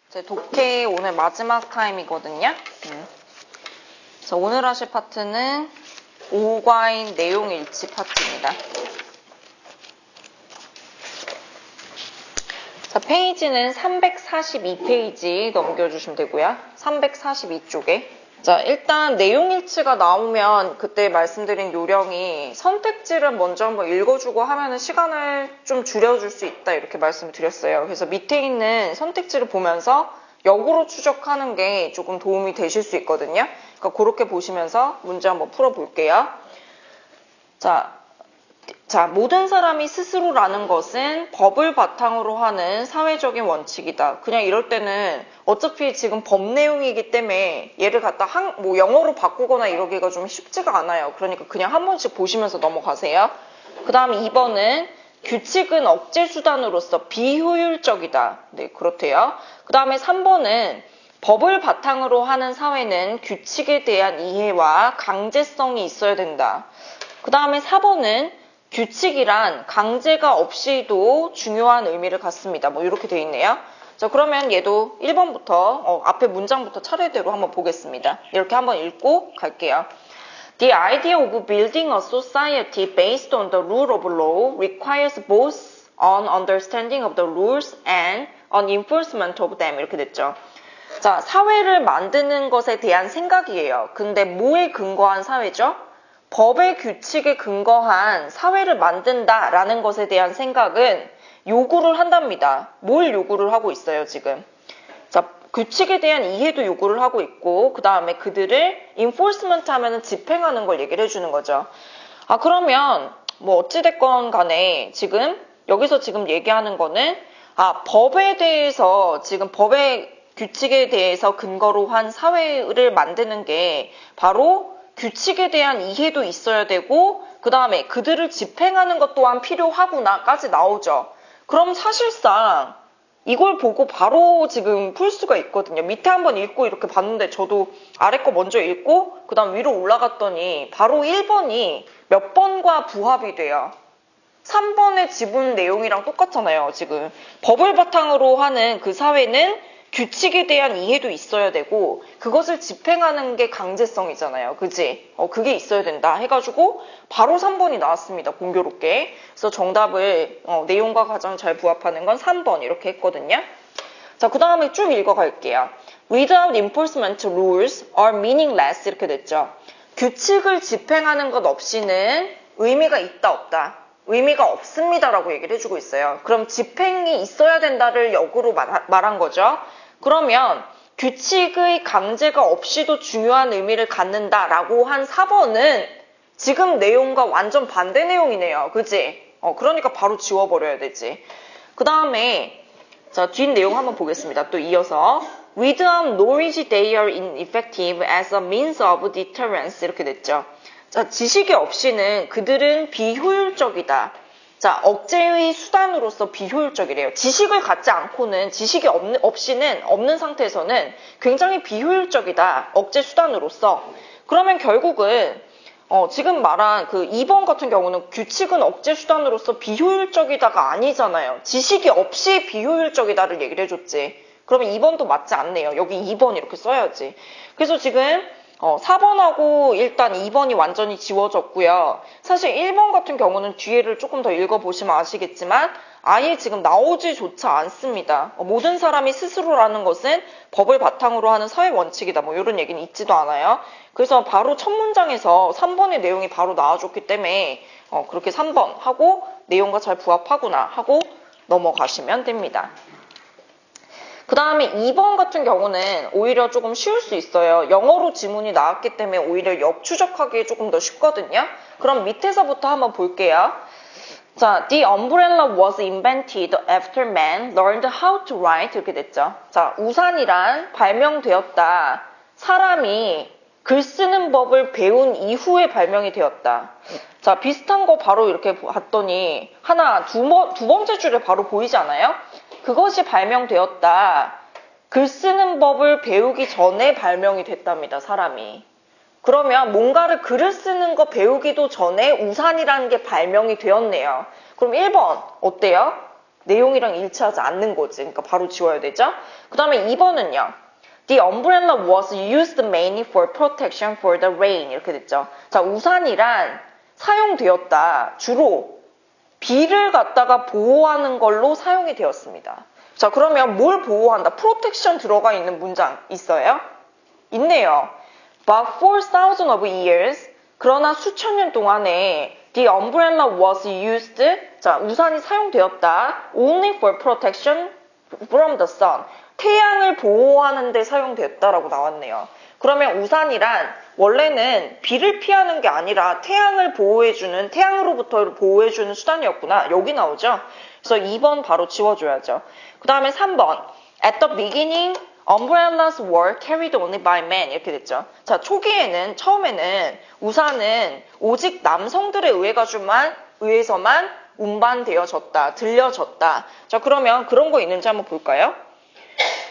제 독해 오늘 마지막 타임이거든요. 그래서 오늘 하실 파트는 오과인 내용 일치 파트입니다. 자, 페이지는 342페이지 넘겨주시면 되고요. 342쪽에. 자, 일단 내용 일치가 나오면 그때 말씀드린 요령이 선택지를 먼저 한번 읽어주고 하면은 시간을 좀 줄여줄 수 있다 이렇게 말씀을 드렸어요. 그래서 밑에 있는 선택지를 보면서 역으로 추적하는 게 조금 도움이 되실 수 있거든요. 그러니까 그렇게 보시면서 문제 한번 풀어볼게요. 자, 모든 사람이 스스로라는 것은 법을 바탕으로 하는 사회적인 원칙이다. 그냥 이럴 때는 어차피 지금 법 내용이기 때문에 얘를 갖다 영어로 바꾸거나 이러기가 좀 쉽지가 않아요. 그러니까 그냥 한 번씩 보시면서 넘어가세요. 그 다음 2번은 규칙은 억제 수단으로서 비효율적이다. 네, 그렇대요. 그 다음에 3번은 법을 바탕으로 하는 사회는 규칙에 대한 이해와 강제성이 있어야 된다. 그 다음에 4번은 규칙이란 강제가 없이도 중요한 의미를 갖습니다. 뭐 이렇게 돼 있네요. 자, 그러면 얘도 1번부터 앞에 문장부터 차례대로 한번 보겠습니다. 이렇게 한번 읽고 갈게요. The idea of building a society based on the rule of law requires both an understanding of the rules and an enforcement of them. 이렇게 됐죠. 자, 사회를 만드는 것에 대한 생각이에요. 근데 뭐에 근거한 사회죠? 법의 규칙에 근거한 사회를 만든다라는 것에 대한 생각은 요구를 한답니다. 뭘 요구를 하고 있어요, 지금? 자, 규칙에 대한 이해도 요구를 하고 있고, 그 다음에 그들을 enforcement 하면은 집행하는 걸 얘기를 해주는 거죠. 아, 그러면 뭐 어찌됐건 간에 여기서 지금 얘기하는 거는 법에 대해서 지금 법의 규칙에 대해서 근거로 한 사회를 만드는 게 바로 규칙에 대한 이해도 있어야 되고 그 다음에 그들을 집행하는 것 또한 필요하구나까지 나오죠. 그럼 사실상 이걸 보고 바로 지금 풀 수가 있거든요. 밑에 한번 읽고 이렇게 봤는데 저도 아래 거 먼저 읽고 그 다음 위로 올라갔더니 바로 1번이 몇 번과 부합이 돼요. 3번의 지분 내용이랑 똑같잖아요. 지금 법을 바탕으로 하는 그 사회는 규칙에 대한 이해도 있어야 되고 그것을 집행하는 게 강제성이잖아요. 그지? 그게 있어야 된다 해가지고 바로 3번이 나왔습니다. 공교롭게. 그래서 정답을 내용과 가장 잘 부합하는 건 3번 이렇게 했거든요. 자, 그 다음에 쭉 읽어갈게요. Without enforcement rules are meaningless 이렇게 됐죠. 규칙을 집행하는 것 없이는 의미가 있다 없다. 의미가 없습니다라고 얘기를 해주고 있어요. 그럼 집행이 있어야 된다를 역으로 말한 거죠. 그러면 규칙의 강제가 없이도 중요한 의미를 갖는다라고 한 4번은 지금 내용과 완전 반대 내용이네요. 그지? 그러니까 바로 지워버려야 되지. 그 다음에 자, 뒷 내용 한번 보겠습니다. 또 이어서 Without knowledge they are ineffective as a means of deterrence 이렇게 됐죠. 자, 지식이 없이는 그들은 비효율적이다. 자, 억제의 수단으로서 비효율적이래요. 지식을 갖지 않고는 지식이 없이는 없는 상태에서는 굉장히 비효율적이다. 억제 수단으로서. 그러면 결국은 지금 말한 그 2번 같은 경우는 규칙은 억제 수단으로서 비효율적이다가 아니잖아요. 지식이 없이 비효율적이다를 얘기를 해줬지. 그러면 2번도 맞지 않네요. 여기 2번 이렇게 써야지. 그래서 지금 4번하고 일단 2번이 완전히 지워졌고요. 사실 1번 같은 경우는 뒤에를 조금 더 읽어보시면 아시겠지만 아예 지금 나오지조차 않습니다. 모든 사람이 스스로라는 것은 법을 바탕으로 하는 사회 원칙이다. 뭐 이런 얘기는 있지도 않아요. 그래서 바로 첫 문장에서 3번의 내용이 바로 나와줬기 때문에 그렇게 3번 하고 내용과 잘 부합하구나 하고 넘어가시면 됩니다. 그 다음에 2번 같은 경우는 오히려 조금 쉬울 수 있어요. 영어로 지문이 나왔기 때문에 오히려 역추적하기 조금 더 쉽거든요. 그럼 밑에서부터 한번 볼게요. 자, the umbrella was invented after man learned how to write 이렇게 됐죠. 자, 우산이란 발명되었다. 사람이 글 쓰는 법을 배운 이후에 발명이 되었다. 자, 비슷한 거 바로 이렇게 봤더니 두 번째 줄에 바로 보이지 않아요? 그것이 발명되었다. 글 쓰는 법을 배우기 전에 발명이 됐답니다. 사람이. 그러면 뭔가를 글을 쓰는 거 배우기도 전에 우산이라는 게 발명이 되었네요. 그럼 1번 어때요? 내용이랑 일치하지 않는 거지. 그러니까 바로 지워야 되죠. 그 다음에 2번은요. The umbrella was used mainly for protection for the rain. 이렇게 됐죠. 자, 우산이란 사용되었다. 주로 비를 갖다가 보호하는 걸로 사용이 되었습니다. 자, 그러면 뭘 보호한다? 프로텍션 들어가 있는 문장 있어요? 있네요. But for thousands of years, 그러나 수천 년 동안에 the umbrella was used, 자, 우산이 사용되었다. only for protection from the sun. 태양을 보호하는 데 사용되었다라고 나왔네요. 그러면 우산이란 원래는 비를 피하는 게 아니라 태양을 보호해주는, 태양으로부터 보호해주는 수단이었구나. 여기 나오죠? 그래서 2번 바로 지워줘야죠. 그 다음에 3번. At the beginning, umbrellas were carried only by men. 이렇게 됐죠. 자, 초기에는, 처음에는 우산은 오직 남성들에 의해서만 운반되어졌다. 들려졌다. 자, 그러면 그런 거 있는지 한번 볼까요?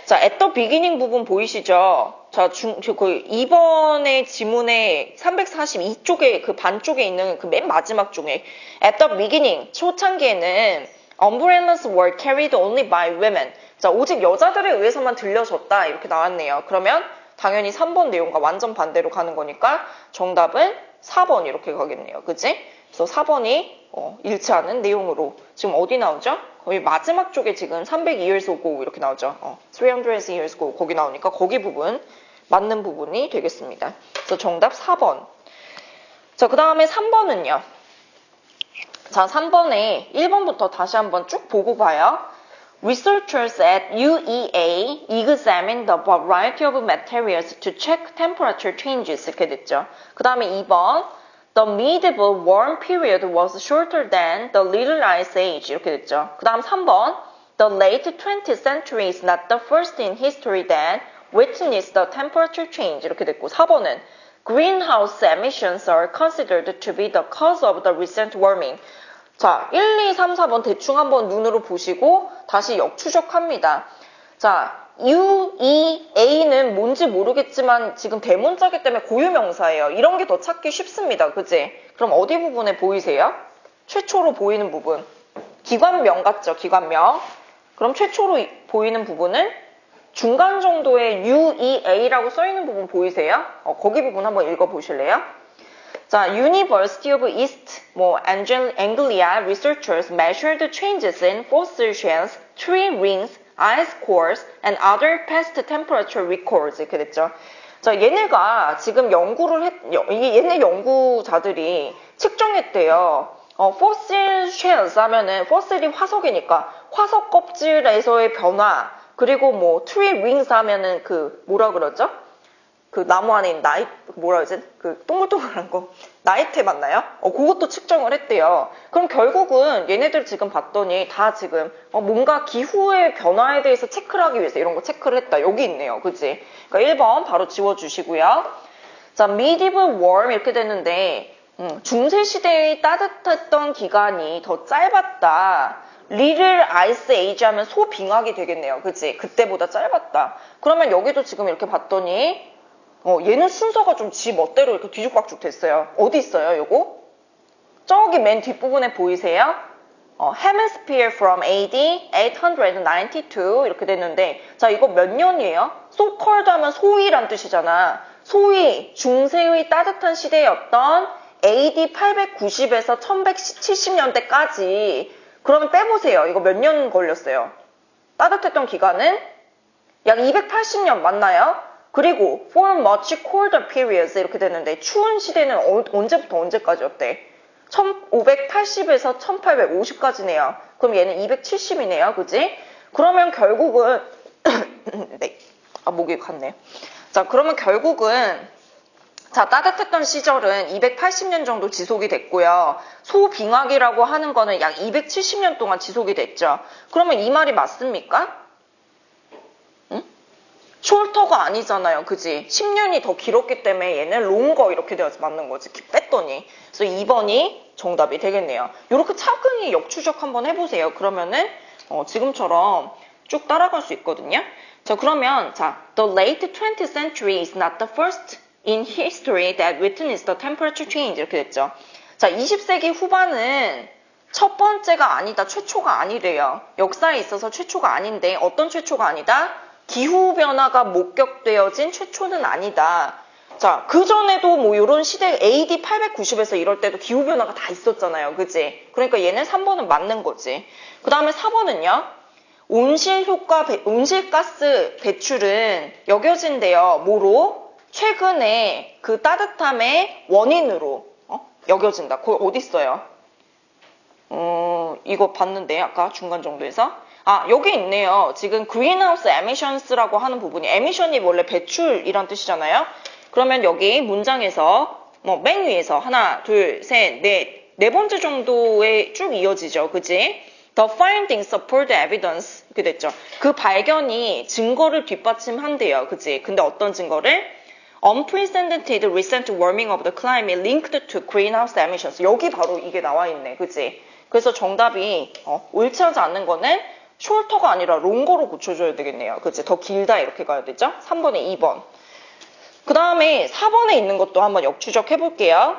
자, at the beginning 부분 보이시죠? 자, 그 2번의 지문의 342쪽에 그 반쪽에 있는 그 맨 마지막 쪽에 at the beginning, 초창기에는 umbrellas were carried only by women. 자, 오직 여자들에 의해서만 들려졌다. 이렇게 나왔네요. 그러면 당연히 3번 내용과 완전 반대로 가는 거니까 정답은 4번 이렇게 가겠네요. 그치? 그래서 4번이 일치하는 내용으로 지금 어디 나오죠? 거의 마지막 쪽에 지금 300 years ago 이렇게 나오죠. 300 years ago 거기 나오니까 거기 부분 맞는 부분이 되겠습니다. 그래서 정답 4번. 자, 그 다음에 3번은요. 자, 3번에 1번부터 다시 한번 쭉 보고 봐요. Researchers at UEA examined the variety of materials to check temperature changes. 이렇게 됐죠. 그 다음에 2번. The medieval warm period was shorter than the Little Ice Age. 이렇게 됐죠. 그 다음 3번. The late 20th century is not the first in history that witnessed the temperature change. 이렇게 됐고 4번은 Greenhouse emissions are considered to be the cause of the recent warming. 자, 1, 2, 3, 4번 대충 한번 눈으로 보시고 다시 역추적합니다. 자, UEA는 뭔지 모르겠지만 지금 대문자기 때문에 고유명사예요. 이런 게 더 찾기 쉽습니다. 그치? 그럼 어디 부분에 보이세요? 최초로 보이는 부분. 기관명 같죠? 기관명. 그럼 최초로 보이는 부분은 중간 정도의 UEA라고 써있는 부분 보이세요? 거기 부분 한번 읽어보실래요? 자, University of East Anglia researchers measured changes in fossil shells, tree rings, ice cores, and other past temperature records. 이렇게 됐죠. 자, 얘네가 지금 얘네 연구자들이 측정했대요. fossil shells 하면은, fossil이 화석이니까, 화석 껍질에서의 변화, 그리고 tree rings 하면은 뭐라 그러죠? 그 나무 안에 있는 뭐라 그러지? 그 동글동글한 거. 나이테 맞나요? 그것도 측정을 했대요. 그럼 결국은 얘네들 지금 봤더니 다 지금 뭔가 기후의 변화에 대해서 체크를 하기 위해서 이런 거 체크를 했다. 여기 있네요. 그치? 그러니까 1번 바로 지워주시고요. 자, medieval warm 이렇게 됐는데 중세시대의 따뜻했던 기간이 더 짧았다. Little Ice Age 하면 소빙하기 되겠네요. 그치? 그때보다 짧았다. 그러면 여기도 지금 이렇게 봤더니 얘는 순서가 좀 지 멋대로 이렇게 뒤죽박죽 됐어요. 어디 있어요, 요거? 저기 맨 뒷부분에 보이세요? Hemisphere from AD 892 이렇게 됐는데, 자, 이거 몇 년이에요? So called 하면 소위란 뜻이잖아. 소위, 중세의 따뜻한 시대였던 AD 890에서 1170년대까지. 그러면 빼보세요. 이거 몇 년 걸렸어요? 따뜻했던 기간은 약 280년 맞나요? 그리고 for much colder periods 이렇게 됐는데 추운 시대는 언제부터 언제까지였대? 1580에서 1850까지네요. 그럼 얘는 270이네요. 그지? 그러면 결국은 네. 목이 갔네. 자, 그러면 결국은 따뜻했던 시절은 280년 정도 지속이 됐고요. 소빙하기라고 하는 거는 약 270년 동안 지속이 됐죠. 그러면 이 말이 맞습니까? 숄터가 아니잖아요. 그지? 10년이 더 길었기 때문에 얘는 롱거 이렇게 되어서 맞는 거지. 뺐더니. 그래서 2번이 정답이 되겠네요. 이렇게 차근히 역추적 한번 해보세요. 그러면은 지금처럼 쭉 따라갈 수 있거든요. 자, 그러면 The late 20th century is not the first in history that witnessed the temperature change 이렇게 됐죠. 자, 20세기 후반은 첫 번째가 아니다, 최초가 아니래요. 역사에 있어서 최초가 아닌데 어떤 최초가 아니다? 기후변화가 목격되어진 최초는 아니다. 자, 그전에도 뭐 이런 시대 AD 890에서 이럴 때도 기후변화가 다 있었잖아요. 그지? 그러니까 얘는 3번은 맞는 거지. 그 다음에 4번은요. 온실가스 배출은 여겨진대요. 뭐로? 최근에 그 따뜻함의 원인으로 여겨진다. 그거 어디 있어요? 이거 봤는데 아까 중간 정도에서 여기 있네요. 지금 greenhouse emissions라고 하는 부분이 emission이 원래 배출이란 뜻이잖아요. 그러면 여기 문장에서 맨 위에서 하나, 둘, 셋, 네 번째 정도에 쭉 이어지죠. 그지? The findings support the evidence 이렇게 됐죠. 그 발견이 증거를 뒷받침한대요. 그지? 근데 어떤 증거를? Unprecedented recent warming of the climate linked to greenhouse emissions. 여기 바로 이게 나와 있네. 그지? 그래서 정답이 옳지 않는 거는 숄터가 아니라 롱거로 고쳐줘야 되겠네요. 그치? 더 길다 이렇게 가야 되죠? 3번에 2번. 그 다음에 4번에 있는 것도 한번 역추적 해볼게요.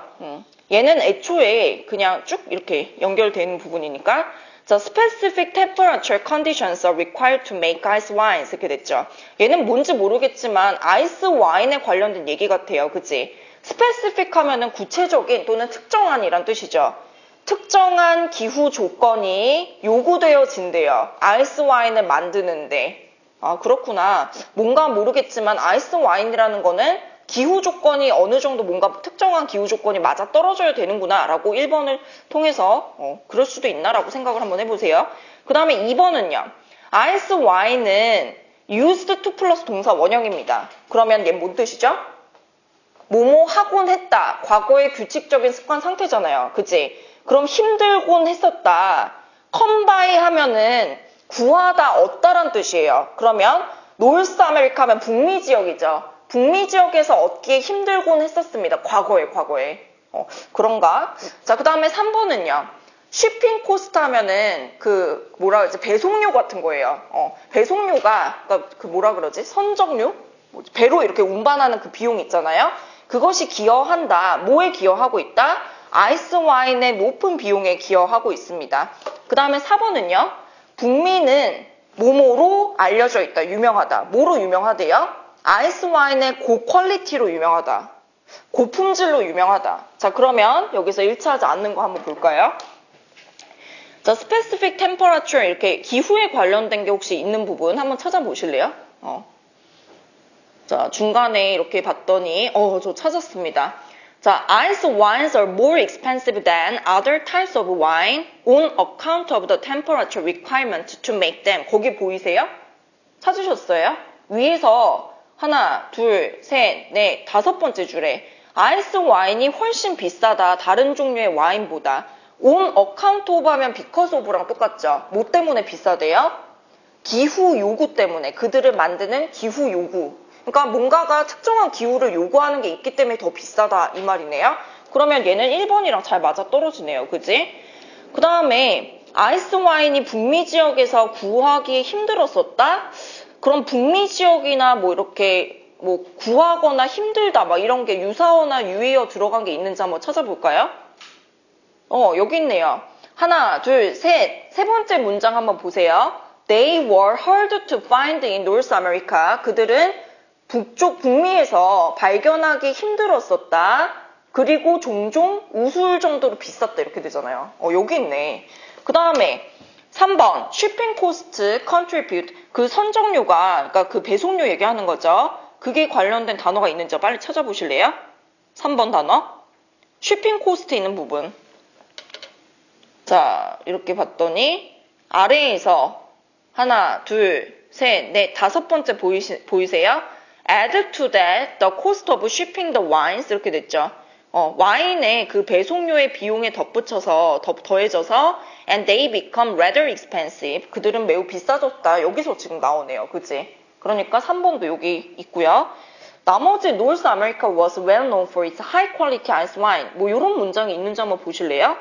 얘는 애초에 그냥 쭉 이렇게 연결되는 부분이니까 자, specific temperature conditions are required to make ice wines 이렇게 됐죠. 얘는 뭔지 모르겠지만 아이스 와인에 관련된 얘기 같아요. 그치? specific 하면은 구체적인 또는 특정한이란 뜻이죠. 특정한 기후 조건이 요구되어진대요. 아이스 와인을 만드는데. 그렇구나. 뭔가 모르겠지만 아이스 와인이라는 거는 기후 조건이 어느 정도 뭔가 특정한 기후 조건이 맞아 떨어져야 되는구나 라고 1번을 통해서 그럴 수도 있나라고 생각을 한번 해보세요. 그 다음에 2번은요. 아이스 와인은 used to 플러스 동사 원형입니다. 그러면 얘 뭔 뜻이죠? 뭐뭐 하곤 했다. 과거의 규칙적인 습관 상태잖아요. 그치? 그럼 힘들곤 했었다. 컴바이 하면은 구하다, 얻다란 뜻이에요. 그러면 노스 아메리카 하면 북미 지역이죠. 북미 지역에서 얻기에 힘들곤 했었습니다. 과거에. 그런가? 자, 그 다음에 3번은요. 쉬핑 코스트 하면은 배송료 같은 거예요. 배송료가, 선적료? 배로 이렇게 운반하는 그 비용 있잖아요. 그것이 기여한다. 뭐에 기여하고 있다? 아이스 와인의 높은 비용에 기여하고 있습니다. 그 다음에 4번은요. 북미는 뭐뭐로 알려져 있다. 유명하다. 뭐로 유명하대요? 아이스 와인의 고퀄리티로 유명하다. 고품질로 유명하다. 자, 그러면 여기서 일치하지 않는 거 한번 볼까요? 자, specific temperature 이렇게 기후에 관련된 게 혹시 있는 부분 한번 찾아보실래요? 자, 중간에 이렇게 봤더니 저 찾았습니다. 자, ice wines are more expensive than other types of wine on account of the temperature requirement to make them. 거기 보이세요? 찾으셨어요? 위에서 하나, 둘, 셋, 넷, 5번째 줄에 아이스 와인이 훨씬 비싸다. 다른 종류의 와인보다. on account of 하면 because of랑 똑같죠? 뭐 때문에 비싸대요? 기후 요구 때문에. 그들을 만드는 기후 요구. 그러니까 뭔가가 특정한 기후를 요구하는 게 있기 때문에 더 비싸다 이 말이네요. 그러면 얘는 1번이랑 잘 맞아 떨어지네요. 그지? 그 다음에 아이스 와인이 북미 지역에서 구하기 힘들었었다? 그럼 북미 지역이나 이렇게 구하거나 힘들다 이런 게 유사어나 유의어 들어간 게 있는지 한번 찾아볼까요? 여기 있네요. 하나, 둘, 셋. 세 번째 문장 한번 보세요. They were hard to find in North America. 그들은 북미에서 발견하기 힘들었었다. 그리고 종종 우스울 정도로 비쌌다. 이렇게 되잖아요. 여기 있네. 그 다음에 3번 shipping cost contribute. 그 선정료가 그러니까 그 배송료 얘기하는 거죠. 그게 관련된 단어가 있는지 빨리 찾아보실래요? 3번 단어. shipping cost 있는 부분. 자, 이렇게 봤더니 아래에서 하나, 둘, 셋, 넷, 5번째 보이세요? Add to that the cost of shipping the wines 이렇게 됐죠. 와인의 그 배송료의 비용에 더해져서 and they become rather expensive. 그들은 매우 비싸졌다. 여기서 지금 나오네요. 그치? 그러니까 3번도 여기 있고요. 나머지 North America was well known for its high quality ice wine. 이런 문장이 있는지 한번 보실래요?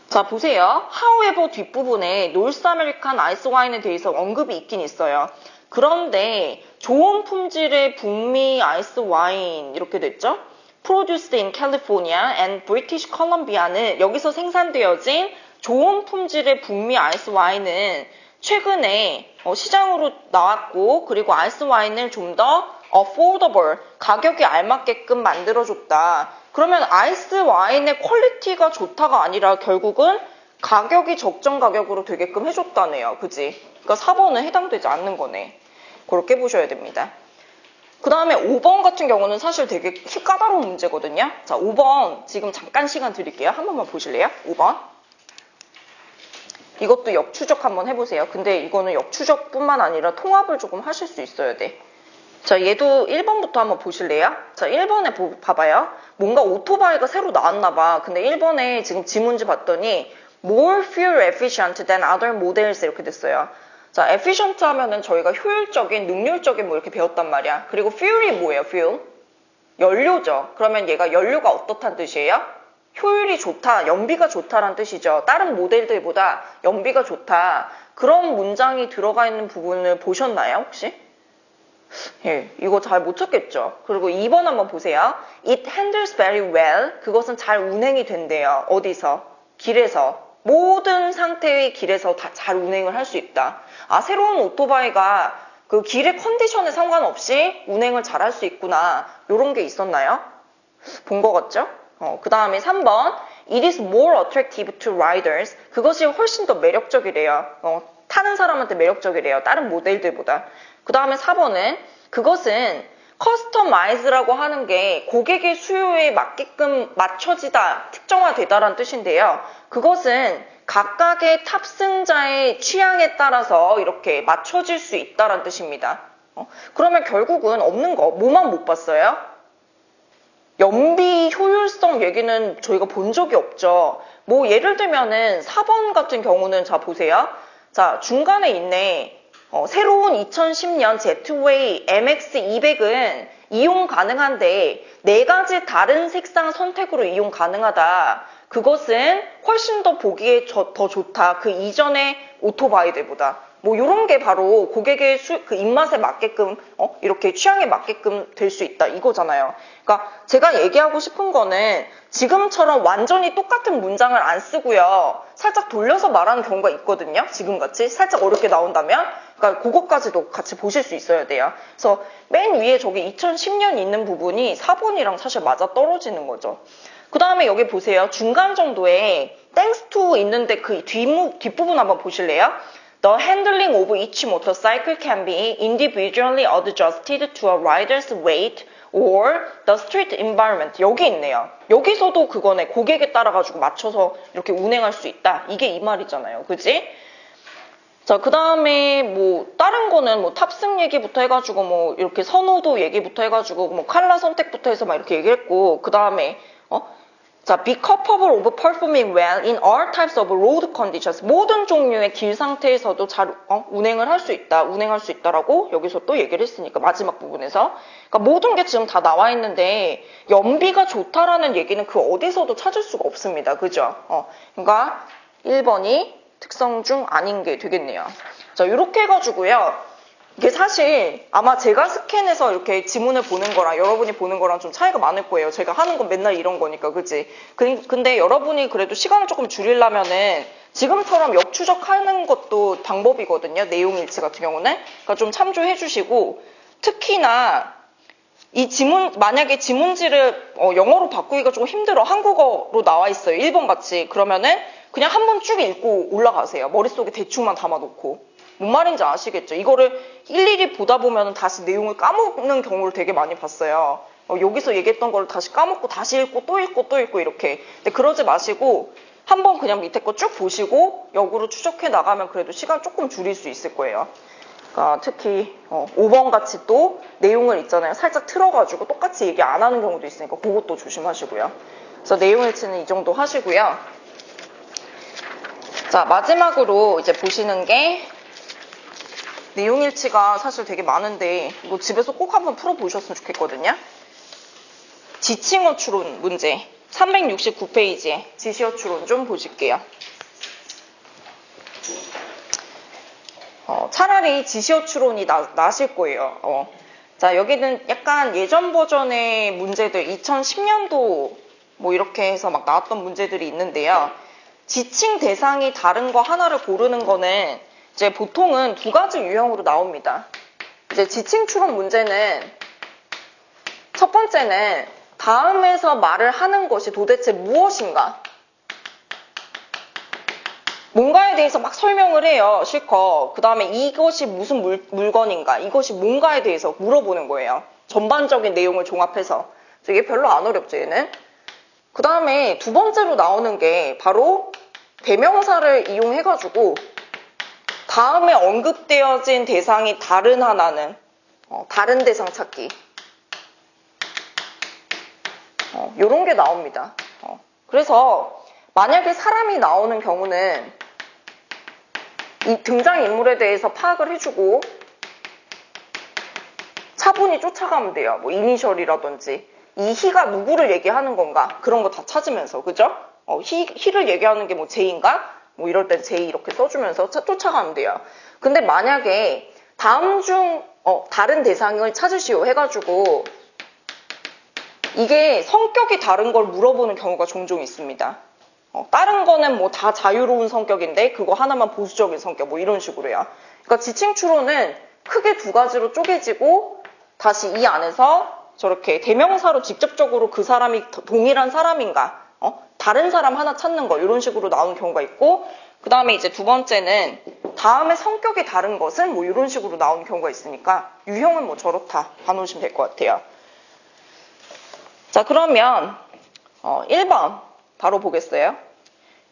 자, 보세요. However 뒷부분에 노스 아메리칸 아이스 와인에 대해서 언급이 있긴 있어요. 그런데 좋은 품질의 북미 아이스 와인 이렇게 됐죠? produced in California and British Columbia는 여기서 생산되어진 좋은 품질의 북미 아이스 와인은 최근에 시장으로 나왔고 그리고 아이스 와인을 좀 더 affordable, 가격이 알맞게끔 만들어줬다. 그러면 아이스 와인의 퀄리티가 좋다가 아니라 결국은 가격이 적정 가격으로 되게끔 해줬다네요. 그지? 그러니까 4번은 해당되지 않는 거네. 그렇게 보셔야 됩니다. 그 다음에 5번 같은 경우는 사실 되게 까다로운 문제거든요. 자, 5번 지금 잠깐 시간 드릴게요. 한 번만 보실래요? 5번. 이것도 역추적 한번 해보세요. 근데 이거는 역추적뿐만 아니라 통합을 조금 하실 수 있어야 돼. 자, 얘도 1번부터 한번 보실래요? 자, 1번에 봐봐요. 뭔가 오토바이가 새로 나왔나 봐. 근데 1번에 지금 지문지 봤더니 more fuel efficient than other models 이렇게 됐어요. 자, efficient 하면은 저희가 효율적인, 능률적인 뭐 이렇게 배웠단 말이야. 그리고 fuel이 뭐예요, fuel? 연료죠. 그러면 얘가 연료가 어떻다는 뜻이에요? 효율이 좋다, 연비가 좋다라는 뜻이죠. 다른 모델들보다 연비가 좋다. 그런 문장이 들어가 있는 부분을 보셨나요, 혹시? 예, 이거 잘 못 찾겠죠. 그리고 2번 한번 보세요. It handles very well. 그것은 잘 운행이 된대요. 어디서? 길에서. 모든 상태의 길에서 다 잘 운행을 할 수 있다. 아, 새로운 오토바이가 그 길의 컨디션에 상관없이 운행을 잘 할 수 있구나. 요런 게 있었나요? 본 것 같죠? 그 다음에 3번. It is more attractive to riders. 그것이 훨씬 더 매력적이래요. 타는 사람한테 매력적이래요. 다른 모델들보다. 그 다음에 4번은 그것은 커스터마이즈라고 하는 게 고객의 수요에 맞게끔 맞춰지다, 특정화되다라는 뜻인데요. 그것은 각각의 탑승자의 취향에 따라서 이렇게 맞춰질 수 있다라는 뜻입니다. 그러면 결국은 없는 거, 뭐만 못 봤어요? 연비 효율성 얘기는 저희가 본 적이 없죠. 뭐 예를 들면은 4번 같은 경우는 자 보세요. 자, 중간에 있네. 새로운 2010년 제트웨이 MX200은 이용 가능한데 4가지 다른 색상 선택으로 이용 가능하다. 그것은 훨씬 더 보기에 더 좋다. 그 이전의 오토바이들보다. 뭐 이런 게 바로 고객의 그 입맛에 맞게끔 이렇게 취향에 맞게끔 될 수 있다 이거잖아요. 그러니까 제가 얘기하고 싶은 거는 지금처럼 완전히 똑같은 문장을 안 쓰고요. 살짝 돌려서 말하는 경우가 있거든요. 지금같이 살짝 어렵게 나온다면 그러니까 그것까지도 같이 보실 수 있어야 돼요. 그래서 맨 위에 저기 2010년 있는 부분이 4번이랑 사실 맞아 떨어지는 거죠. 그 다음에 여기 보세요. 중간 정도에 thanks to 있는데 그 뒷부분 한번 보실래요? The handling of each motorcycle can be individually adjusted to a rider's weight or the street environment. 여기 있네요. 여기서도 그거네. 고객에 따라가지고 맞춰서 이렇게 운행할 수 있다. 이게 이 말이잖아요. 그지? 자, 그 다음에 뭐 다른 거는 뭐 탑승 얘기부터 해가지고 뭐 이렇게 선호도 얘기부터 해가지고 뭐 컬러 선택부터 해서 막 이렇게 얘기했고 그 다음에 자, be capable of performing well in all types of road conditions. 모든 종류의 길 상태에서도 잘 운행을 할 수 있다. 운행할 수 있다라고 여기서 또 얘기를 했으니까 마지막 부분에서. 그러니까 모든 게 지금 다 나와 있는데 연비가 좋다라는 얘기는 그 어디서도 찾을 수가 없습니다. 그죠? 그러니까 1번이 특성 중 아닌 게 되겠네요. 자, 이렇게 해가지고요. 이게 사실 아마 제가 스캔해서 이렇게 지문을 보는 거랑 여러분이 보는 거랑 좀 차이가 많을 거예요. 제가 하는 건 맨날 이런 거니까, 그치? 근데 여러분이 그래도 시간을 조금 줄이려면은 지금처럼 역추적하는 것도 방법이거든요. 내용일치 같은 경우는. 그러니까 좀 참조해 주시고 특히나 이 만약에 지문지를 영어로 바꾸기가 좀 힘들어. 한국어로 나와 있어요. 1번 같이. 그러면은 그냥 한번 쭉 읽고 올라가세요. 머릿속에 대충만 담아놓고. 뭔 말인지 아시겠죠? 이거를 일일이 보다 보면 다시 내용을 까먹는 경우를 되게 많이 봤어요. 여기서 얘기했던 걸 다시 까먹고 다시 읽고 또 읽고 또 읽고 이렇게. 근데 그러지 마시고 한번 그냥 밑에 거 쭉 보시고 역으로 추적해 나가면 그래도 시간 조금 줄일 수 있을 거예요. 그러니까 특히 5번 같이 또 내용을 있잖아요. 살짝 틀어가지고 똑같이 얘기 안 하는 경우도 있으니까 그것도 조심하시고요. 그래서 내용일치는 이 정도 하시고요. 자, 마지막으로 이제 보시는 게 내용일치가 사실 되게 많은데 이거 집에서 꼭 한번 풀어보셨으면 좋겠거든요. 지칭어 추론 문제 369페이지에 지시어 추론 좀 보실게요. 차라리 지시어 추론이 나실 거예요. 자, 여기는 약간 예전 버전의 문제들, 2010년도 뭐 이렇게 해서 막 나왔던 문제들이 있는데요. 지칭 대상이 다른 거 하나를 고르는 거는 이제 보통은 두 가지 유형으로 나옵니다. 이제 지칭 추론 문제는 첫 번째는 다음에서 말을 하는 것이 도대체 무엇인가? 뭔가에 대해서 막 설명을 해요, 실컷. 그 다음에 이것이 무슨 물건인가, 이것이 뭔가에 대해서 물어보는 거예요. 전반적인 내용을 종합해서. 이게 별로 안 어렵죠, 얘는. 그 다음에 두 번째로 나오는 게 바로 대명사를 이용해가지고 다음에 언급되어진 대상이 다른 하나는 다른 대상 찾기. 요런 게 나옵니다. 그래서 만약에 사람이 나오는 경우는 이 등장인물에 대해서 파악을 해주고 차분히 쫓아가면 돼요. 뭐 이니셜이라든지 이 히가 누구를 얘기하는 건가 그런 거 다 찾으면서, 그죠? 히를 얘기하는 게 뭐 제인가? 뭐 이럴 땐 제이 이렇게 써주면서 쫓아가면 돼요. 근데 만약에 다음 중 다른 대상을 찾으시오 해가지고 이게 성격이 다른 걸 물어보는 경우가 종종 있습니다. 다른 거는 뭐 다 자유로운 성격인데 그거 하나만 보수적인 성격, 뭐 이런 식으로요. 그러니까 지칭 추론은 크게 두 가지로 쪼개지고 다시 이 안에서 저렇게 대명사로 직접적으로 그 사람이 동일한 사람인가, 다른 사람 하나 찾는 거, 이런 식으로 나오는 경우가 있고, 그 다음에 이제 두 번째는 다음에 성격이 다른 것은 뭐 이런 식으로 나오는 경우가 있으니까 유형은 뭐 저렇다 봐놓으시면 될 것 같아요. 자, 그러면 1번 바로 보겠어요.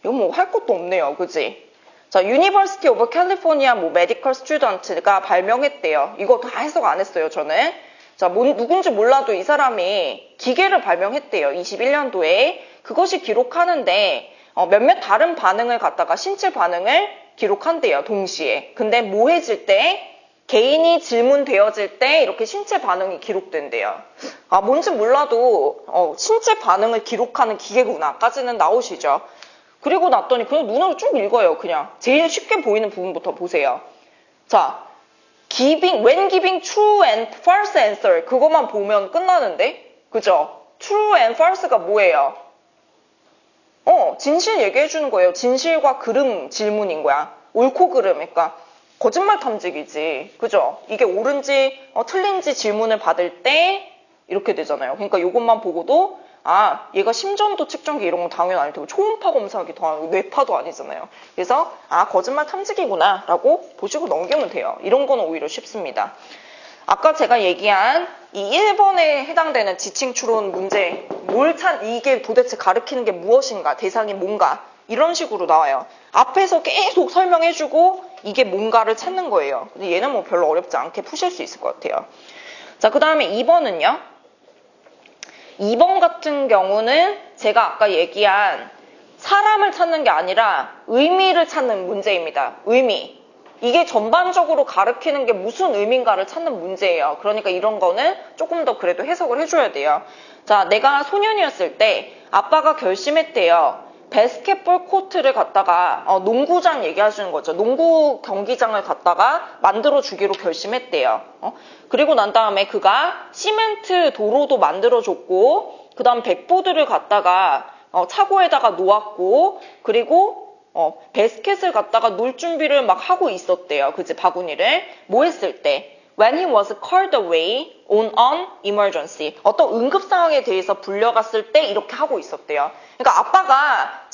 이거 뭐 할 것도 없네요, 그지? 자, University of California 뭐 메디컬 스튜던트가 발명했대요. 이거 다 해석 안 했어요, 저는. 자, 누군지 몰라도 이 사람이 기계를 발명했대요, 21년도에. 그것이 기록하는데 몇몇 다른 반응을 갖다가 신체 반응을 기록한대요, 동시에. 근데 모해질 때, 개인이 질문되어질 때 이렇게 신체 반응이 기록된대요. 아, 뭔지 몰라도 신체 반응을 기록하는 기계구나까지는 나오시죠. 그리고 났더니 그냥 눈으로 쭉 읽어요, 그냥. 제일 쉽게 보이는 부분부터 보세요. 자, when giving true and false answer, 그것만 보면 끝나는데? 그죠? true and false가 뭐예요? 진실 얘기해주는 거예요. 진실과 그름 질문인 거야. 옳고 그름, 그러니까 거짓말 탐지기지. 그죠? 이게 옳은지 틀린지 질문을 받을 때 이렇게 되잖아요. 그러니까 이것만 보고도 얘가 심전도 측정기 이런 건 당연히 아닐 테고 초음파 검사하기 더 아니고 뇌파도 아니잖아요. 그래서 거짓말 탐지기구나 라고 보시고 넘기면 돼요. 이런 거는 오히려 쉽습니다. 아까 제가 얘기한 이 1번에 해당되는 지칭 추론 문제, 이게 도대체 가리키는 게 무엇인가, 대상이 뭔가, 이런 식으로 나와요. 앞에서 계속 설명해주고 이게 뭔가를 찾는 거예요. 근데 얘는 뭐 별로 어렵지 않게 푸실 수 있을 것 같아요. 자, 그 다음에 2번은요. 2번 같은 경우는 제가 아까 얘기한 사람을 찾는 게 아니라 의미를 찾는 문제입니다. 의미. 이게 전반적으로 가리키는 게 무슨 의미인가를 찾는 문제예요. 그러니까 이런 거는 조금 더 그래도 해석을 해줘야 돼요. 자, 내가 소년이었을 때 아빠가 결심했대요. 바스켓볼 코트를 갖다가 농구장 얘기하시는 거죠. 농구 경기장을 갖다가 만들어주기로 결심했대요. 그리고 난 다음에 그가 시멘트 도로도 만들어줬고 그 다음 백보드를 갖다가 차고에다가 놓았고 그리고 바스켓을 갖다가 놓을 준비를 막 하고 있었대요. 그치, 바구니를. 뭐 했을 때? When he was called away on an emergency. 어떤 응급 상황에 대해서 불려갔을 때 이렇게 하고 있었대요. 그러니까 아빠가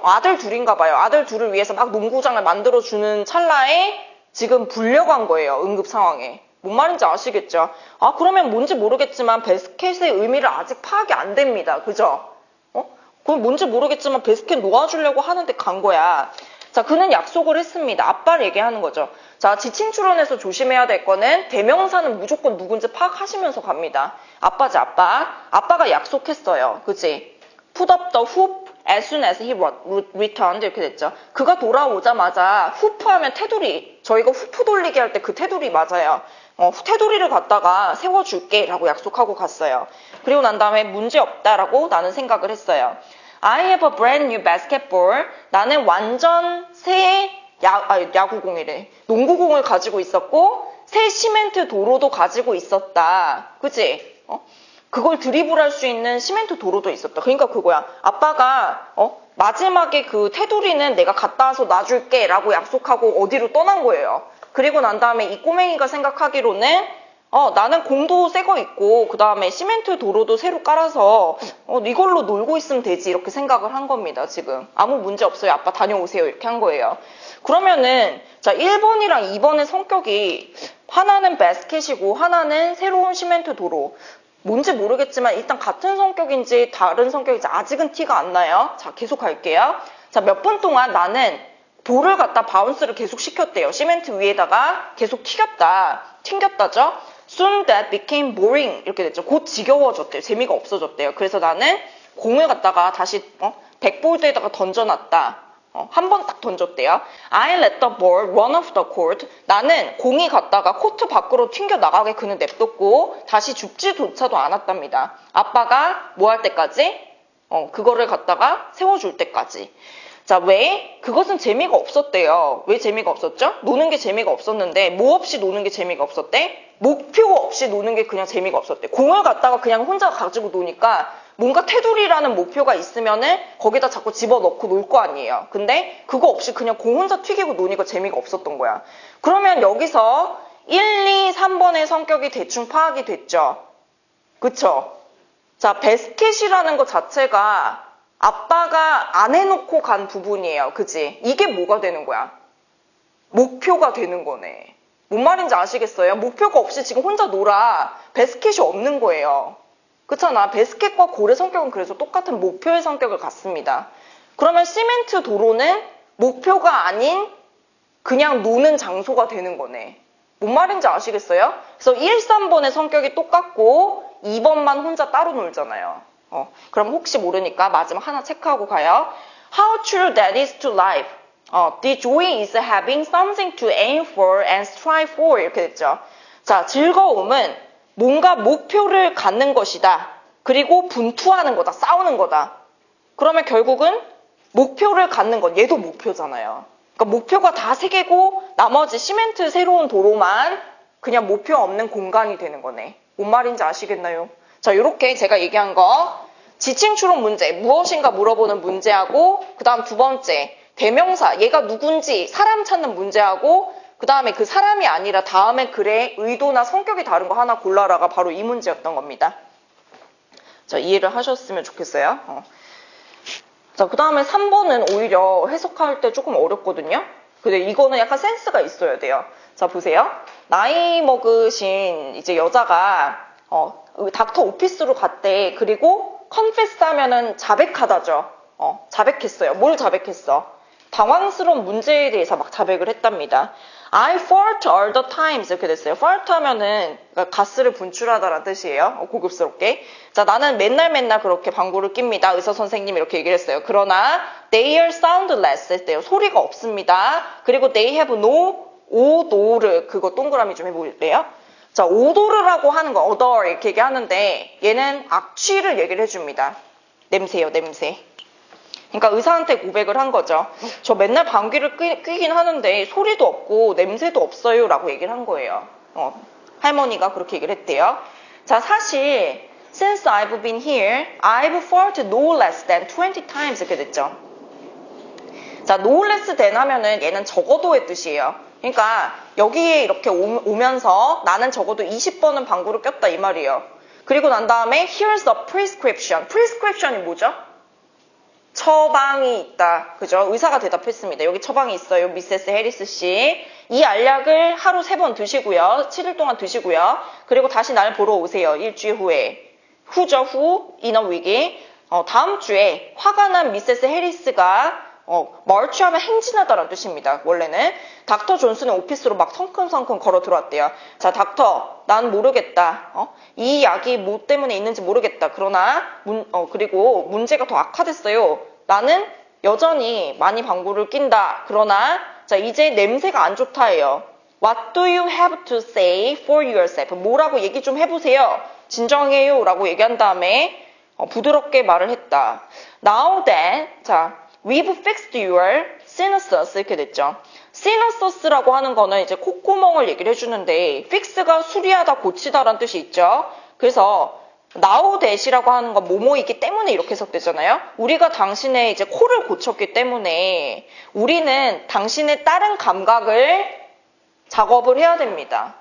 아들 둘인가 봐요. 아들 둘을 위해서 막 농구장을 만들어주는 찰나에 지금 불려간 거예요. 응급 상황에. 뭔 말인지 아시겠죠? 그러면 뭔지 모르겠지만 바스켓의 의미를 아직 파악이 안 됩니다. 그죠? 그건 뭔지 모르겠지만 바스켓 놓아주려고 하는데 간 거야. 자, 그는 약속을 했습니다. 아빠를 얘기하는 거죠. 자, 지칭 추론에서 조심해야 될 거는 대명사는 무조건 누군지 파악하시면서 갑니다. 아빠지, 아빠. 아빠가 약속했어요. 그치? Put up the hoop as soon as he returned. 이렇게 됐죠. 그가 돌아오자마자 후프하면 테두리. 저희가 후프 돌리기 할 때 그 테두리 맞아요. 테두리를 갖다가 세워줄게 라고 약속하고 갔어요. 그리고 난 다음에 문제없다라고 나는 생각을 했어요. I have a brand new basketball. 나는 완전 새 야구공이래. 농구공을 가지고 있었고 새 시멘트 도로도 가지고 있었다. 그치? 그걸 드리블할 수 있는 시멘트 도로도 있었다. 그러니까 그거야. 아빠가 마지막에 그 테두리는 내가 갔다 와서 놔줄게 라고 약속하고 어디로 떠난 거예요. 그리고 난 다음에 이 꼬맹이가 생각하기로는 나는 공도 새 거 있고 그 다음에 시멘트 도로도 새로 깔아서 이걸로 놀고 있으면 되지 이렇게 생각을 한 겁니다. 지금 아무 문제 없어요. 아빠 다녀오세요 이렇게 한 거예요. 그러면은 자 1번이랑 2번의 성격이 하나는 바스켓이고 하나는 새로운 시멘트 도로 뭔지 모르겠지만 일단 같은 성격인지 다른 성격인지 아직은 티가 안 나요. 자 계속 갈게요. 자 몇 분 동안 나는 볼을 갖다 바운스를 계속 시켰대요. 시멘트 위에다가 계속 튕겼다죠. Soon that became boring 이렇게 됐죠. 곧 지겨워졌대요. 재미가 없어졌대요. 그래서 나는 공을 갖다가 다시 백보드에다가 던져놨다. 한 번 딱 던졌대요. I let the ball run off the court. 나는 공이 갔다가 코트 밖으로 튕겨나가게 그는 냅뒀고 다시 죽지조차도 않았답니다. 아빠가 뭐 할 때까지? 그거를 갖다가 세워줄 때까지. 자, 왜? 그것은 재미가 없었대요. 왜 재미가 없었죠? 노는 게 재미가 없었는데 뭐 없이 노는 게 재미가 없었대? 목표 없이 노는 게 그냥 재미가 없었대. 공을 갖다가 그냥 혼자 가지고 노니까 뭔가 테두리라는 목표가 있으면은 거기다 자꾸 집어넣고 놀 거 아니에요. 근데 그거 없이 그냥 공 혼자 튀기고 노니까 재미가 없었던 거야. 그러면 여기서 1, 2, 3번의 성격이 대충 파악이 됐죠. 그쵸? 자, 바스켓이라는 것 자체가 아빠가 안 해놓고 간 부분이에요. 그치? 이게 뭐가 되는 거야? 목표가 되는 거네. 뭔 말인지 아시겠어요? 목표가 없이 지금 혼자 놀아. 바스켓이 없는 거예요. 그렇잖아. 바스켓과 고래 성격은 그래서 똑같은 목표의 성격을 갖습니다. 그러면 시멘트 도로는 목표가 아닌 그냥 노는 장소가 되는 거네. 뭔 말인지 아시겠어요? 그래서 1, 3번의 성격이 똑같고 2번만 혼자 따로 놀잖아요. 그럼 혹시 모르니까 마지막 하나 체크하고 가요. How true that is to life. The joy is having something to aim for and strive for. 이렇게 됐죠. 자, 즐거움은 뭔가 목표를 갖는 것이다. 그리고 분투하는 거다. 싸우는 거다. 그러면 결국은 목표를 갖는 것. 얘도 목표잖아요. 그러니까 목표가 다 세 개고 나머지 시멘트 새로운 도로만 그냥 목표 없는 공간이 되는 거네. 뭔 말인지 아시겠나요? 자, 이렇게 제가 얘기한 거 지칭 추론 문제, 무엇인가 물어보는 문제하고 그 다음 두 번째 대명사, 얘가 누군지 사람 찾는 문제하고 그 다음에 그 사람이 아니라 다음에 글의 의도나 성격이 다른 거 하나 골라라가 바로 이 문제였던 겁니다. 자, 이해를 하셨으면 좋겠어요. 자, 그 다음에 3번은 오히려 해석할 때 조금 어렵거든요. 근데 이거는 약간 센스가 있어야 돼요. 자, 보세요. 나이 먹으신 이제 여자가 닥터 오피스로 갔대. 그리고 컨페스 하면은 자백하다죠. 자백했어요. 뭘 자백했어? 당황스러운 문제에 대해서 막 자백을 했답니다. I fart all the times 이렇게 됐어요. fart 하면은 그러니까 가스를 분출하다라는 뜻이에요. 고급스럽게. 자, 나는 맨날 그렇게 방구를 낍니다. 의사 선생님이 이렇게 얘기를 했어요. 그러나 they are soundless 했대요. 소리가 없습니다. 그리고 they have no odor 그거 동그라미 좀 해볼래요? 자, 오도르라고 하는 거, odor 이렇게 얘기하는데 얘는 악취를 얘기를 해줍니다. 냄새요, 냄새. 그러니까 의사한테 고백을 한 거죠. 저 맨날 방귀를 뀌긴 하는데 소리도 없고 냄새도 없어요 라고 얘기를 한 거예요. 할머니가 그렇게 얘기를 했대요. 자, 사실 since I've been here, I've farted no less than 20 times 이렇게 됐죠. 자, no less than 하면은 얘는 적어도의 뜻이에요. 그러니까 여기에 이렇게 오면서 나는 적어도 20번은 방구를 꼈다 이 말이에요. 그리고 난 다음에 here's the prescription. prescription이 뭐죠? 처방이 있다. 그죠? 의사가 대답했습니다. 여기 처방이 있어요. 미세스 해리스 씨. 이 알약을 하루 3번 드시고요. 7일 동안 드시고요. 그리고 다시 날 보러 오세요. 일주일 후에. 후, in a week. 다음 주에 화가 난 미세스 해리스가 멀취하면 행진하다라는 뜻입니다. 원래는 닥터 존슨의 오피스로 막 성큼성큼 걸어 들어왔대요. 자, 닥터, 난 모르겠다. 이 약이 뭐 때문에 있는지 모르겠다. 그러나 그리고 문제가 더 악화됐어요. 나는 여전히 많이 방구를 낀다. 그러나 자, 이제 냄새가 안 좋다예요. What do you have to say for yourself? 뭐라고 얘기 좀 해보세요. 진정해요. 라고 얘기한 다음에 부드럽게 말을 했다. Now then, 자, we've fixed your sinuses 이렇게 됐죠. sinuses라고 하는 거는 이제 콧구멍을 얘기를 해주는데 fix가 수리하다, 고치다라는 뜻이 있죠. 그래서 now that이라고 하는 건 뭐뭐이기 때문에 이렇게 해석되잖아요. 우리가 당신의 이제 코를 고쳤기 때문에 우리는 당신의 다른 감각을 작업을 해야 됩니다.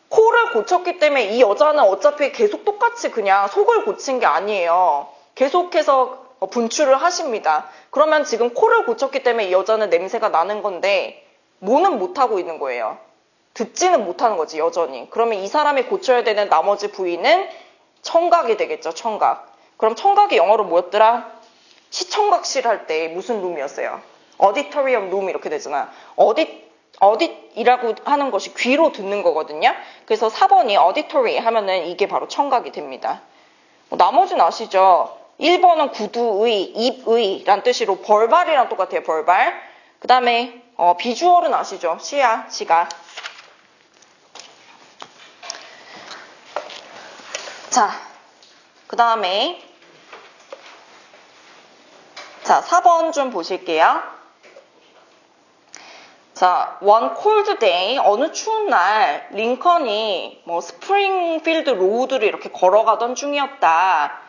코를 고쳤기 때문에 이 여자는 어차피 계속 똑같이 그냥 속을 고친 게 아니에요. 계속해서 분출을 하십니다. 그러면 지금 코를 고쳤기 때문에 이 여자는 냄새가 나는 건데 뭐는 못하고 있는 거예요. 듣지는 못하는 거지 여전히. 그러면 이 사람이 고쳐야 되는 나머지 부위는 청각이 되겠죠. 청각. 그럼 청각이 영어로 뭐였더라? 시청각실 할 때 무슨 룸이었어요? auditorium room 이렇게 되잖아. audit이라고 하는 것이 귀로 듣는 거거든요. 그래서 4번이 auditory 하면은 이게 바로 청각이 됩니다. 나머지는 아시죠? 1번은 구두의, 입의 란 뜻으로 벌발이랑 똑같아요. 벌발. 그 다음에 비주얼은 아시죠? 시야, 시각. 자, 그 다음에 자 4번 좀 보실게요. 자, one cold day, 어느 추운 날 링컨이 뭐 스프링필드 로드를 이렇게 걸어가던 중이었다.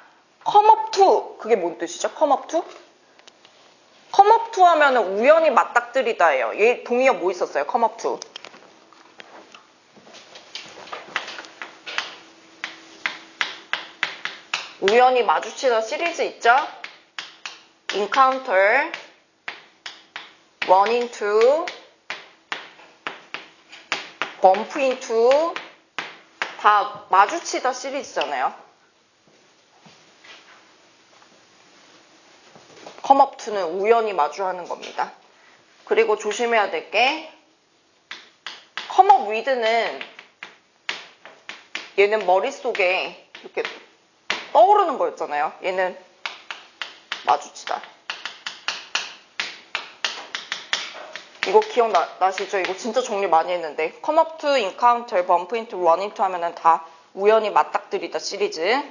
come up to, 그게 뭔 뜻이죠? come up to? come up to 하면은 우연히 맞닥뜨리다예요. 얘 동의어 뭐 있었어요? come up to. 우연히 마주치던 시리즈 있죠? encounter, run into, bump into 다 마주치다 시리즈잖아요. come up to는 우연히 마주하는 겁니다. 그리고 조심해야 될 게 come up with는 얘는 머릿속에 이렇게 떠오르는 거였잖아요. 얘는 마주치다. 이거 기억나시죠? 이거 진짜 정리 많이 했는데 come up to, encounter, bump into, run into 하면은 다 우연히 맞닥뜨리다 시리즈.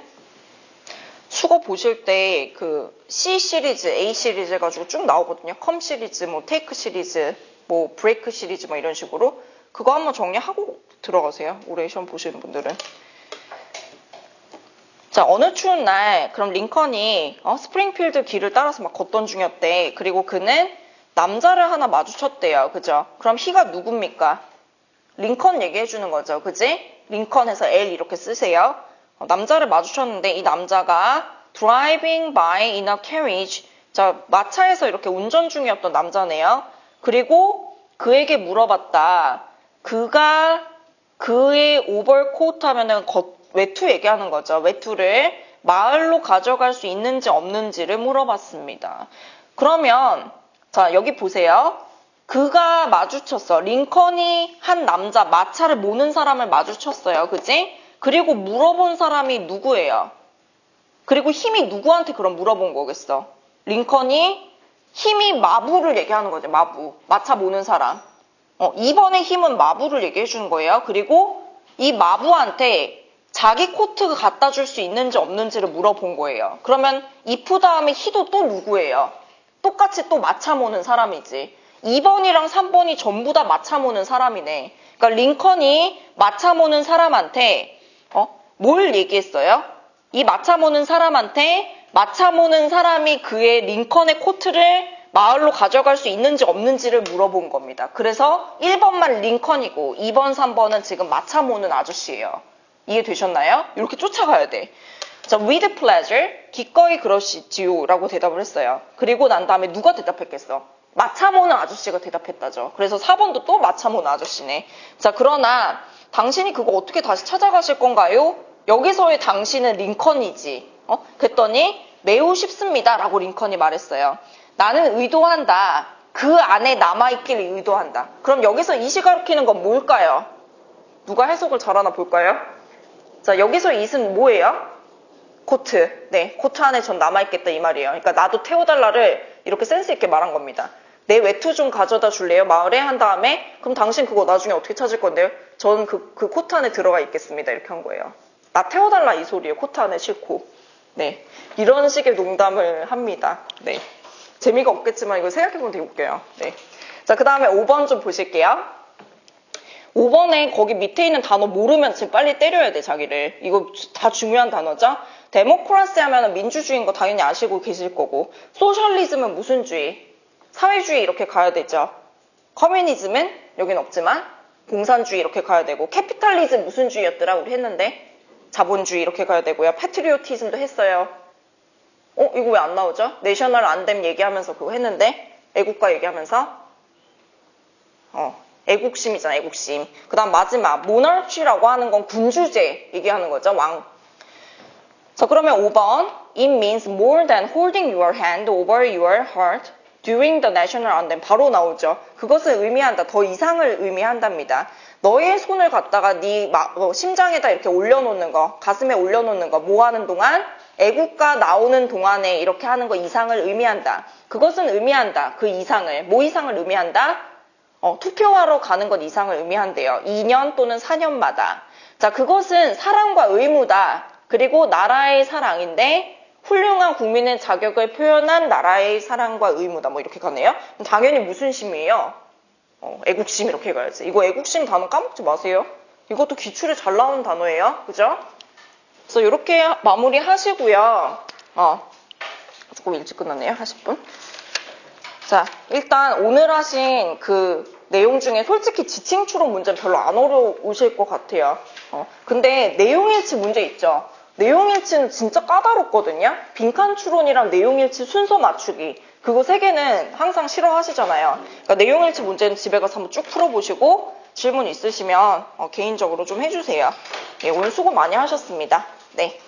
수거 보실 때 그 C 시리즈, A 시리즈 해가지고 쭉 나오거든요. come 시리즈, 뭐 take 시리즈, 뭐 break 시리즈 뭐 이런 식으로. 그거 한번 정리하고 들어가세요. 올해 시험 보시는 분들은. 자, 어느 추운 날 그럼 링컨이 스프링필드 길을 따라서 막 걷던 중이었대. 그리고 그는 남자를 하나 마주쳤대요. 그죠? 그럼 he가 누굽니까? 링컨 얘기해 주는 거죠. 그지? 링컨에서 L 이렇게 쓰세요. 남자를 마주쳤는데 이 남자가 driving by in a carriage. 자, 마차에서 이렇게 운전 중이었던 남자네요. 그리고 그에게 물어봤다. 그가 그의 오버코트 하면은 외투 얘기하는 거죠. 외투를 마을로 가져갈 수 있는지 없는지를 물어봤습니다. 그러면 자, 여기 보세요. 그가 마주쳤어. 링컨이 한 남자, 마차를 모는 사람을 마주쳤어요. 그지? 그리고 물어본 사람이 누구예요? 그리고 힘이 누구한테 그럼 물어본 거겠어? 링컨이 힘이 마부를 얘기하는 거죠. 마부. 마차 모는 사람. 2번의 힘은 마부를 얘기해 주는 거예요. 그리고 이 마부한테 자기 코트 갖다 줄 수 있는지 없는지를 물어본 거예요. 그러면 if 다음에 he도 또 누구예요? 똑같이 또 마차 모는 사람이지. 2번이랑 3번이 전부 다 마차 모는 사람이네. 그러니까 링컨이 마차 모는 사람한테 뭘 얘기했어요? 이 마차 모는 사람한테 마차 모는 사람이 그의 링컨의 코트를 마을로 가져갈 수 있는지 없는지를 물어본 겁니다. 그래서 1번만 링컨이고 2번, 3번은 지금 마차 모는 아저씨예요. 이해되셨나요? 이렇게 쫓아가야 돼. 자, with pleasure, 기꺼이 그러시지요 라고 대답을 했어요. 그리고 난 다음에 누가 대답했겠어? 마차 모는 아저씨가 대답했다죠. 그래서 4번도 또 마차 모는 아저씨네. 자, 그러나 당신이 그거 어떻게 다시 찾아가실 건가요? 여기서의 당신은 링컨이지. 그랬더니 매우 쉽습니다 라고 링컨이 말했어요. 나는 의도한다. 그 안에 남아있기를 의도한다. 그럼 여기서 이시 가리키는 건 뭘까요? 누가 해석을 잘하나 볼까요? 자, 여기서 it은 뭐예요? 코트. 네, 코트 안에 전 남아있겠다 이 말이에요. 그러니까 나도 태워달라를 이렇게 센스 있게 말한 겁니다. 내 외투 좀 가져다 줄래요? 마을에 한 다음에 그럼 당신 그거 나중에 어떻게 찾을 건데요? 저는 그 코트 안에 들어가 있겠습니다. 이렇게 한 거예요. 나 태워달라 이 소리예요. 코트 안에 싣고. 네, 이런 식의 농담을 합니다. 네. 재미가 없겠지만 이거 생각해보면 되게 웃겨요. 네. 자, 그 다음에 5번 좀 보실게요. 5번에 거기 밑에 있는 단어 모르면 지금 빨리 때려야 돼, 자기를. 이거 다 중요한 단어죠? 데모크라시 하면 민주주의인 거 당연히 아시고 계실 거고, 소셜리즘은 무슨 주의? 사회주의 이렇게 가야 되죠. 커뮤니즘은 여긴 없지만 공산주의 이렇게 가야 되고, 캐피탈리즘 무슨 주의였더라? 우리 했는데 자본주의 이렇게 가야 되고요. 패트리오티즘도 했어요. 이거 왜 안 나오죠? 내셔널 안뎀 얘기하면서 그거 했는데, 애국가 얘기하면서 애국심이잖아, 애국심. 그 다음 마지막 모나르치라고 하는 건 군주제 얘기하는 거죠, 왕. 자, 그러면 5번 It means more than holding your hand over your heart during the national anthem. 바로 나오죠. 그것을 의미한다, 더 이상을 의미한답니다. 너의 손을 갖다가 네 심장에다 이렇게 올려놓는 거, 가슴에 올려놓는 거, 뭐 하는 동안? 애국가 나오는 동안에 이렇게 하는 거 이상을 의미한다. 그것은 의미한다, 그 이상을. 뭐 이상을 의미한다? 투표하러 가는 것 이상을 의미한대요. 2년 또는 4년마다. 자, 그것은 사랑과 의무다. 그리고 나라의 사랑인데 훌륭한 국민의 자격을 표현한 나라의 사랑과 의무다. 뭐 이렇게 가네요. 당연히 무슨 심이에요? 애국심 이렇게 가야지. 이거 애국심 단어 까먹지 마세요. 이것도 기출에 잘 나오는 단어예요. 그죠? 그래서 이렇게 마무리 하시고요. 조금 일찍 끝났네요. 40분. 자, 일단 오늘 하신 그 내용 중에 솔직히 지칭 추론 문제는 별로 안 어려우실 것 같아요. 근데 내용일치 문제 있죠. 내용일치는 진짜 까다롭거든요. 빈칸 추론이랑 내용일치 순서 맞추기. 그거 3개는 항상 싫어하시잖아요. 그러니까 내용일치 문제는 집에 가서 한번 쭉 풀어보시고 질문 있으시면 개인적으로 좀 해주세요. 예, 오늘 수고 많이 하셨습니다. 네.